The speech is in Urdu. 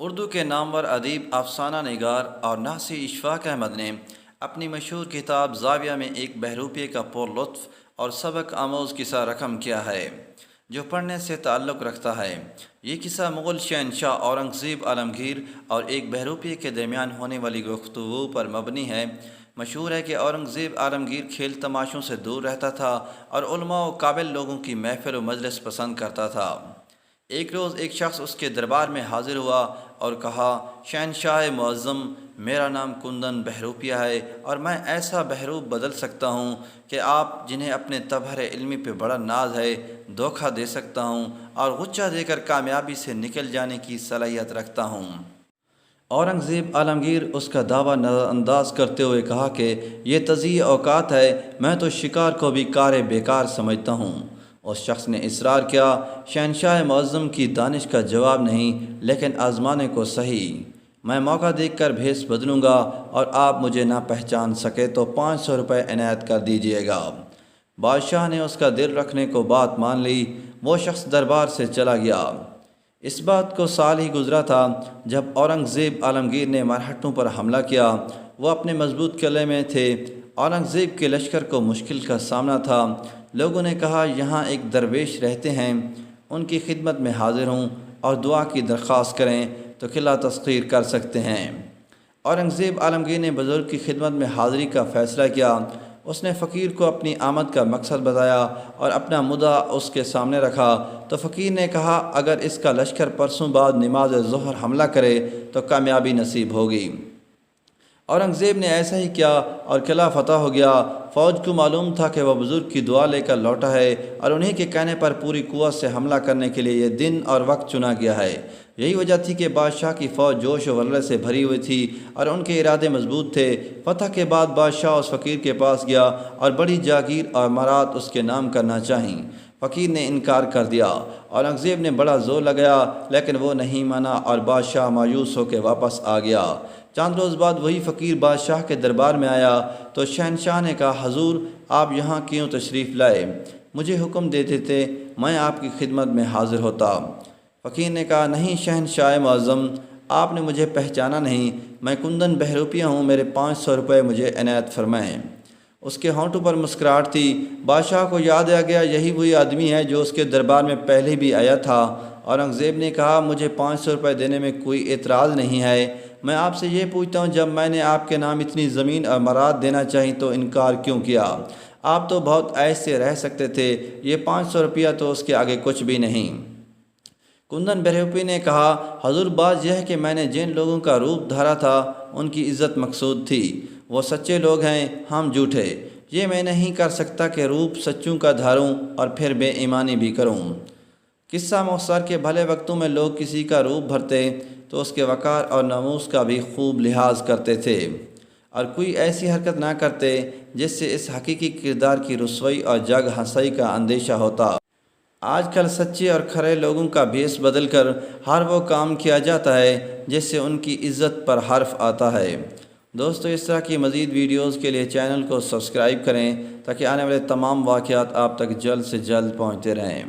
اردو کے نامور ادیب افسانہ نگار اور ناصر اشفاق احمد نے اپنی مشہور کتاب زاویہ میں ایک بہروپیے کا پر لطف اور سبق آموز قصہ رقم کیا ہے جو پڑھنے سے تعلق رکھتا ہے۔ یہ قصہ مغل شہنشاہ اورنگزیب عالمگیر اور ایک بہروپیے کے درمیان ہونے والی گفتگو پر مبنی ہے۔ مشہور ہے کہ اورنگزیب عالمگیر کھیل تماشوں سے دور رہتا تھا اور علماء و قابل لوگوں کی محفل و مجلس پسند کرتا تھا۔ ایک روز ایک شخص اس کے دربار میں حاضر ہوا اور کہا، شہنشاہ معظم، میرا نام کندن بہروپیہ ہے اور میں ایسا بہروپ بدل سکتا ہوں کہ آپ جنہیں اپنے تبحر علمی پہ بڑا ناز ہے دھوکہ دے سکتا ہوں اور غچہ دے کر کامیابی سے نکل جانے کی صلاحیت رکھتا ہوں۔ اورنگزیب عالمگیر اس کا دعویٰ نظر انداز کرتے ہوئے کہا کہ یہ تضییع اوقات ہے، میں تو شکار کو بھی کار بیکار سمجھتا ہوں۔ اس شخص نے اصرار کیا، شہنشاہ معظم کی دانش کا جواب نہیں، لیکن آزمانے کو صحیح، میں موقع دیکھ کر بھیس بدلوں گا اور آپ مجھے نہ پہچان سکے تو 500 روپے عنایت کر دیجیے گا۔ بادشاہ نے اس کا دل رکھنے کو بات مان لی، وہ شخص دربار سے چلا گیا۔ اس بات کو سال ہی گزرا تھا جب اورنگزیب عالمگیر نے مرہٹوں پر حملہ کیا۔ وہ اپنے مضبوط قلعے میں تھے۔ اورنگزیب کے لشکر کو مشکل کا سامنا تھا۔ لوگوں نے کہا، یہاں ایک درویش رہتے ہیں، ان کی خدمت میں حاضر ہوں اور دعا کی درخواست کریں تو قلعہ تسخیر کر سکتے ہیں۔ اورنگزیب عالمگیر نے بزرگ کی خدمت میں حاضری کا فیصلہ کیا۔ اس نے فقیر کو اپنی آمد کا مقصد بتایا اور اپنا مدعا اس کے سامنے رکھا تو فقیر نے کہا، اگر اس کا لشکر پرسوں بعد نماز ظہر حملہ کرے تو کامیابی نصیب ہوگی۔ اورنگزیب نے ایسا ہی کیا اور قلعہ فتح ہو گیا۔ فوج کو معلوم تھا کہ وہ بزرگ کی دعا لے کر لوٹا ہے اور انہی کے کہنے پر پوری قوت سے حملہ کرنے کے لیے یہ دن اور وقت چنا گیا ہے۔ یہی وجہ تھی کہ بادشاہ کی فوج جوش و ولولے سے بھری ہوئی تھی اور ان کے ارادے مضبوط تھے۔ فتح کے بعد بادشاہ اس فقیر کے پاس گیا اور بڑی جاگیر اور امارات اس کے نام کرنا چاہیں۔ فقیر نے انکار کر دیا۔ اورنگزیب نے بڑا زور لگایا لیکن وہ نہیں مانا اور بادشاہ مایوس ہو کے واپس آ گیا۔ چند روز بعد وہی فقیر بادشاہ کے دربار میں آیا تو شہنشاہ نے کہا، حضور آپ یہاں کیوں تشریف لائے؟ مجھے حکم دے دیتے، میں آپ کی خدمت میں حاضر ہوتا۔ فقیر نے کہا، نہیں شہنشاہ معظم، آپ نے مجھے پہچانا نہیں، میں کندن بہروپیہ ہوں، میرے 500 روپے مجھے عنایت فرمائیں۔ اس کے ہونٹوں پر مسکراہٹ تھی۔ بادشاہ کو یاد آ گیا، یہی وہی آدمی ہے جو اس کے دربار میں پہلے بھی آیا تھا۔ اورنگزیب نے کہا، مجھے 500 روپے دینے میں کوئی اعتراض نہیں ہے، میں آپ سے یہ پوچھتا ہوں، جب میں نے آپ کے نام اتنی زمین اور امارات دینا چاہی تو انکار کیوں کیا؟ آپ تو بہت عیش سے رہ سکتے تھے، یہ 500 روپیہ تو اس کے آگے کچھ بھی نہیں۔ کندن بہروپی نے کہا، حضور بات یہ ہے کہ میں نے جن لوگوں کا روپ دھارا تھا ان کی عزت مقصود تھی، وہ سچے لوگ ہیں، ہم جھوٹے، یہ میں نہیں کر سکتا کہ روپ سچوں کا دھاروں اور پھر بے ایمانی بھی کروں۔ قصہ مختصر کے بھلے وقتوں میں لوگ کسی کا روپ بھرتے تو اس کے وقار اور ناموس کا بھی خوب لحاظ کرتے تھے اور کوئی ایسی حرکت نہ کرتے جس سے اس حقیقی کردار کی رسوائی اور جگ ہنسائی کا اندیشہ ہوتا۔ آج کل سچے اور کھرے لوگوں کا بھیس بدل کر ہر وہ کام کیا جاتا ہے جس سے ان کی عزت پر حرف آتا ہے۔ دوستو، اس طرح کی مزید ویڈیوز کے لیے چینل کو سبسکرائب کریں تاکہ آنے والے تمام واقعات آپ تک جلد سے جلد پہنچتے رہیں۔